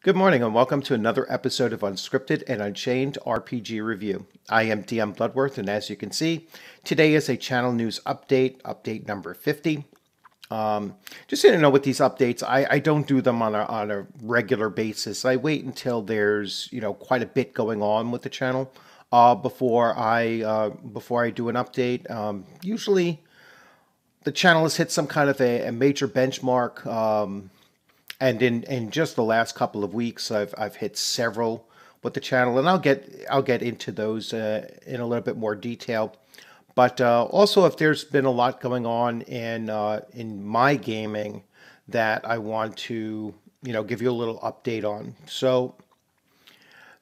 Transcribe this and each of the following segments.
Good morning and welcome to another episode of Unscripted and Unchained RPG Review. I am DM Bloodworth, and as you can see, today is a channel news update, update number 50. Just so you know, with these updates, I don't do them on a regular basis. I wait until there's quite a bit going on with the channel before I do an update. Usually, the channel has hit some kind of a major benchmark. And in just the last couple of weeks, I've hit several with the channel, and I'll get into those in a little bit more detail. But also, if there's been a lot going on in my gaming that I want to give you a little update on. So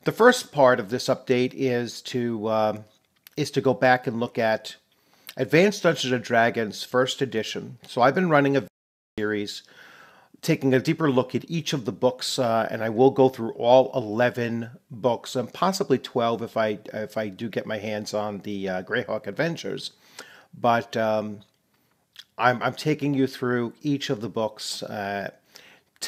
the first part of this update is to go back and look at Advanced Dungeons and Dragons First Edition. So I've been running a series taking a deeper look at each of the books, and I will go through all 11 books, and possibly 12 if I do get my hands on the Greyhawk Adventures. But I'm taking you through each of the books to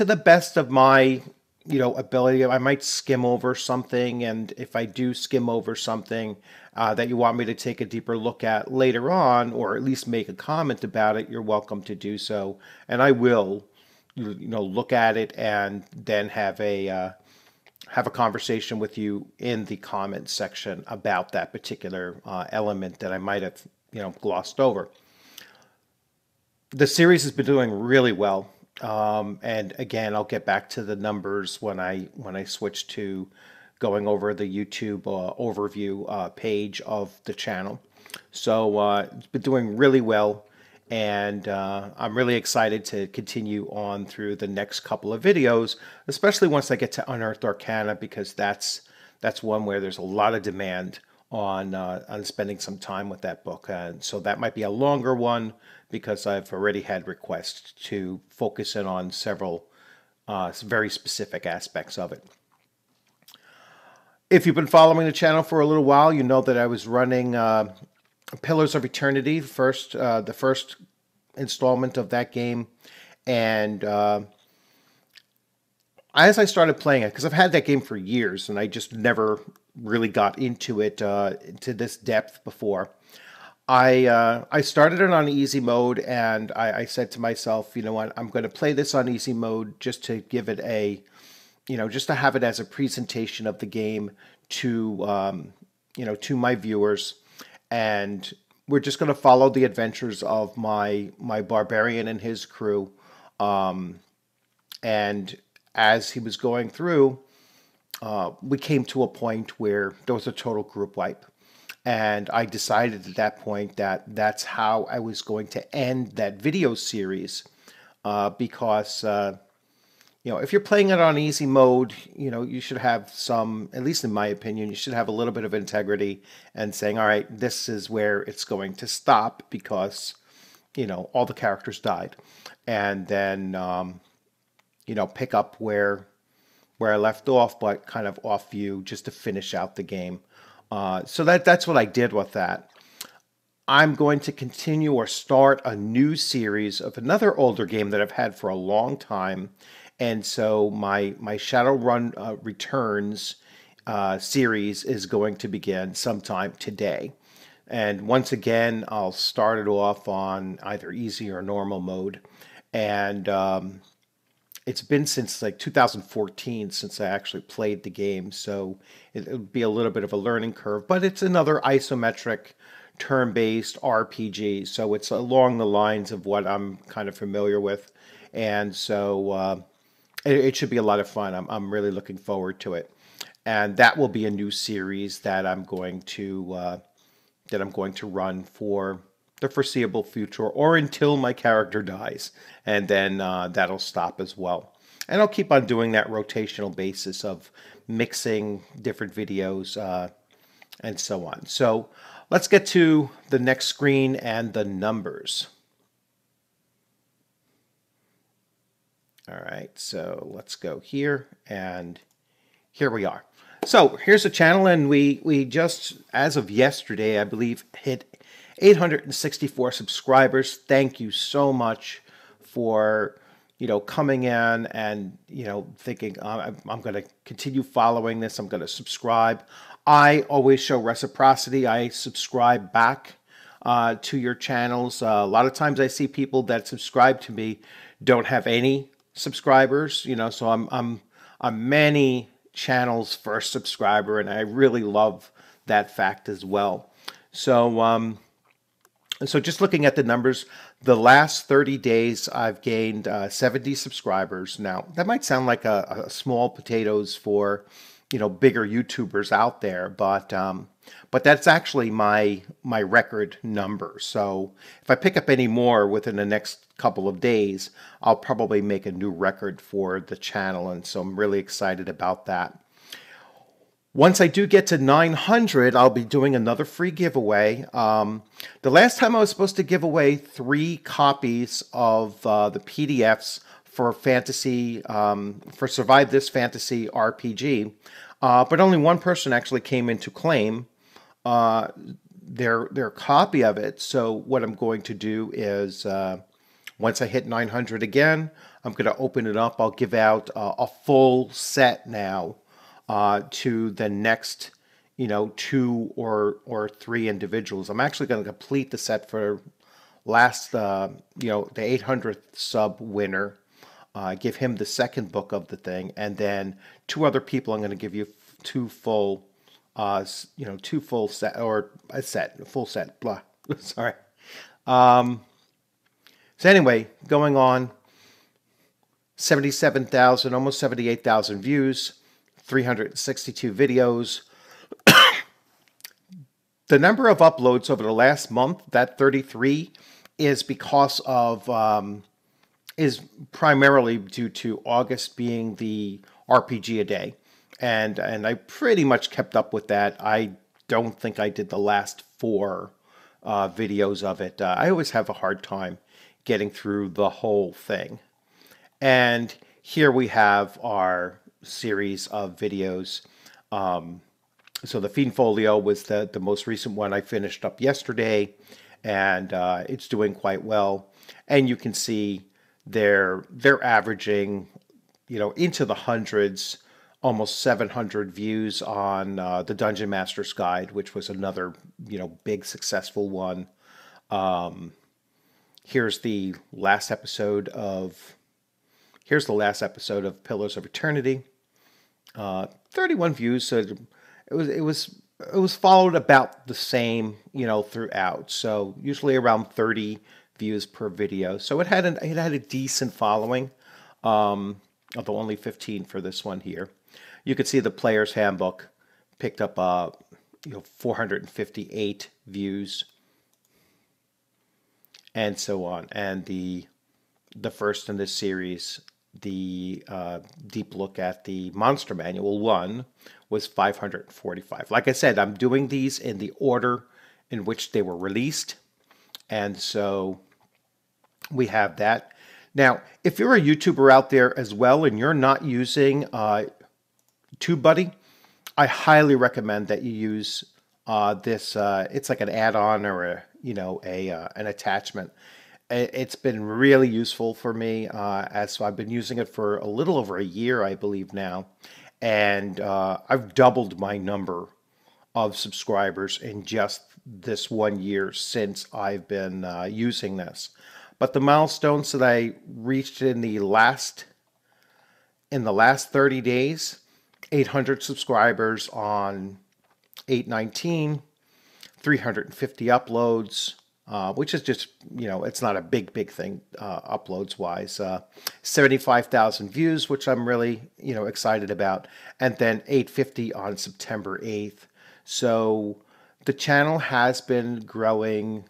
the best of my ability. I might skim over something, and if I do skim over something that you want me to take a deeper look at later on, or at least make a comment about it, you're welcome to do so, and I will look at it and then have a conversation with you in the comments section about that particular element that I might have glossed over. The series has been doing really well, and again, I'll get back to the numbers when I switch to going over the YouTube overview page of the channel. So it's been doing really well. And I'm really excited to continue on through the next couple of videos, especially once I get to Unearthed Arcana, because that's one where there's a lot of demand on spending some time with that book. And so that might be a longer one because I've already had requests to focus in on several very specific aspects of it. If you've been following the channel for a little while, you know that I was running Pillars of Eternity, the first installment of that game, and as I started playing it, because I've had that game for years, and I just never really got into it to this depth before. I started it on easy mode, and I said to myself, you know what, I'm going to play this on easy mode just to give it just to have it as a presentation of the game to to my viewers. And we're just going to follow the adventures of my barbarian and his crew. And as he was going through, we came to a point where there was a total group wipe. And I decided at that point that that's how I was going to end that video series, because if you're playing it on easy mode, you should have some, at least in my opinion, you should have a little bit of integrity and saying, all right, this is where it's going to stop because, all the characters died. And then, pick up where I left off, but kind of off view just to finish out the game. So that's what I did with that. I'm going to continue or start a new series of another older game that I've had for a long time. And so my Shadowrun Returns series is going to begin sometime today. And once again, I'll start it off on either easy or normal mode. And it's been since like 2014 since I actually played the game. So it'll be a little bit of a learning curve. But it's another isometric turn-based RPG. So it's along the lines of what I'm kind of familiar with. And so it should be a lot of fun. I'm really looking forward to it, and that will be a new series that I'm going to run for the foreseeable future, or until my character dies, and then that'll stop as well. And I'll keep on doing that rotational basis of mixing different videos and so on. So let's get to the next screen and the numbers. All right, so let's go here, and here we are. So here's the channel, and we just, as of yesterday, I believe, hit 864 subscribers. Thank you so much for coming in and, thinking, I'm going to continue following this. I'm going to subscribe. I always show reciprocity. I subscribe back to your channels. A lot of times I see people that subscribe to me don't have any subscribers, so I'm many channels first subscriber, and I really love that fact as well. So just looking at the numbers, the last 30 days, I've gained 70 subscribers. Now, that might sound like a small potatoes for, bigger YouTubers out there, but that's actually my record number. So if I pick up any more within the next couple of days, I'll probably make a new record for the channel, and so I'm really excited about that. Once I do get to 900, I'll be doing another free giveaway. The last time I was supposed to give away 3 copies of the PDFs for fantasy, for Survive This Fantasy RPG, but only one person actually came in to claim their copy of it. So what I'm going to do is, once I hit 900 again, I'm going to open it up. I'll give out a full set now to the next, 2 or 3 individuals. I'm actually going to complete the set for last, the 800th sub winner. Give him the second book of the thing, and then 2 other people I'm going to give you 2 full, 2 full set, or a set, full set, blah, sorry. So anyway, going on, 77,000, almost 78,000 views, 362 videos. The number of uploads over the last month, that 33, is because of, is primarily due to August being the RPG a day. And I pretty much kept up with that. I don't think I did the last 4 videos of it. I always have a hard time getting through the whole thing. And here we have our series of videos. So the Fiend Folio was the most recent one I finished up yesterday, and it's doing quite well. And you can see they're averaging, into the hundreds, almost 700 views on the Dungeon Master's Guide, which was another, big successful one. Here's the last episode of Pillars of Eternity. 31 views. So it was followed about the same, throughout. So usually around 30 views per video. So it had a decent following. Although only 15 for this one here. You could see the Player's Handbook picked up 458 views, and so on. And the first in this series, the deep look at the Monster Manual 1, was 545. Like I said, I'm doing these in the order in which they were released, and so we have that. Now, if you're a YouTuber out there as well and you're not using TubeBuddy, I highly recommend that you use this. It's like an add-on or an attachment. It's been really useful for me, as I've been using it for a little over a year, I believe now, and I've doubled my number of subscribers in just this 1 year since I've been using this. But the milestones that I reached in the last 30 days, 800 subscribers on 8/19, 350 uploads, which is just, it's not a big thing uploads wise. 75,000 views, which I'm really, excited about, and then 850 on September 8th. So the channel has been growing,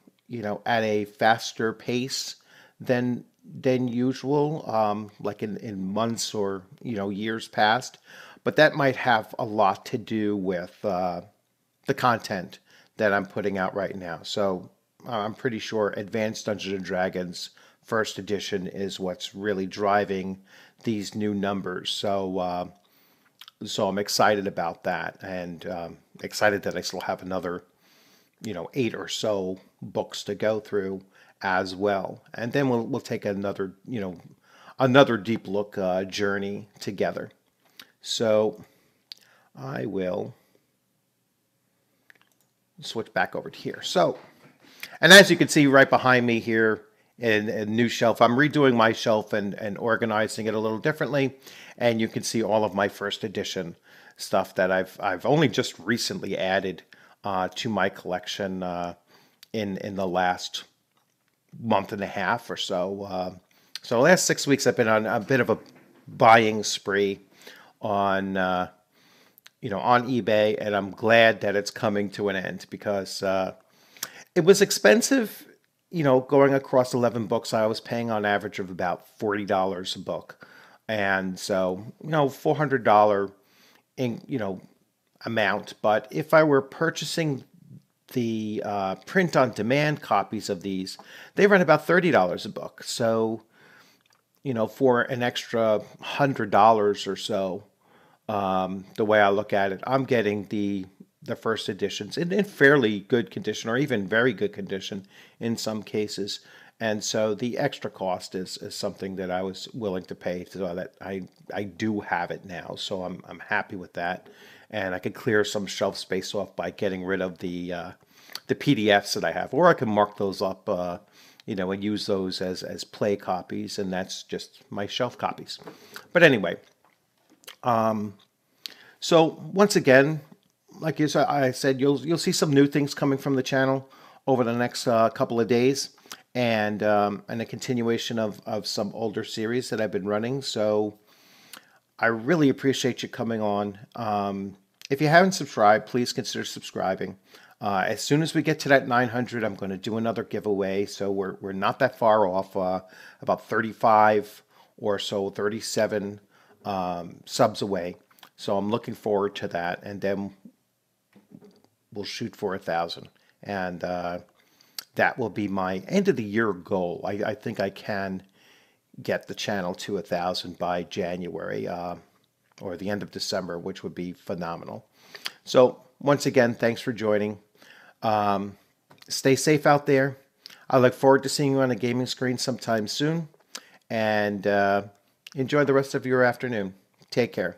at a faster pace than usual, like in months or, years past. But that might have a lot to do with the content that I'm putting out right now. So I'm pretty sure Advanced Dungeons & Dragons First Edition is what's really driving these new numbers. So so I'm excited about that, and excited that I still have another 8 or so books to go through as well. And then we'll take another another deep look journey together. So I will switch back over to here. So, and as you can see right behind me here in a new shelf, I'm redoing my shelf and organizing it a little differently. And you can see all of my first edition stuff that I've only just recently added to my collection in the last month and a half or so. So the last 6 weeks I've been on a bit of a buying spree on on eBay, and I'm glad that it's coming to an end because it was expensive. Going across 11 books, I was paying on average of about $40 a book, and so $400 in amount. But if I were purchasing the print-on-demand copies of these, they run about $30 a book. So for an extra $100 or so, the way I look at it, I'm getting the first editions in fairly good condition, or even very good condition in some cases. And so the extra cost is something that I was willing to pay, so that I do have it now. So I'm happy with that, and I could clear some shelf space off by getting rid of the PDFs that I have, or I can mark those up, and use those as play copies, and that's just my shelf copies. But anyway, so once again, like I said, you'll see some new things coming from the channel over the next couple of days, and a continuation of some older series that I've been running. So I really appreciate you coming on. If you haven't subscribed, please consider subscribing. As soon as we get to that 900, I'm going to do another giveaway. So we're not that far off, about 35 or so, 37 subs away. So I'm looking forward to that, and then we'll shoot for 1,000, and that will be my end of the year goal. I think I can get the channel to 1,000 by January or the end of December, which would be phenomenal. So once again, thanks for joining. Stay safe out there. I look forward to seeing you on a gaming screen sometime soon, and enjoy the rest of your afternoon. Take care.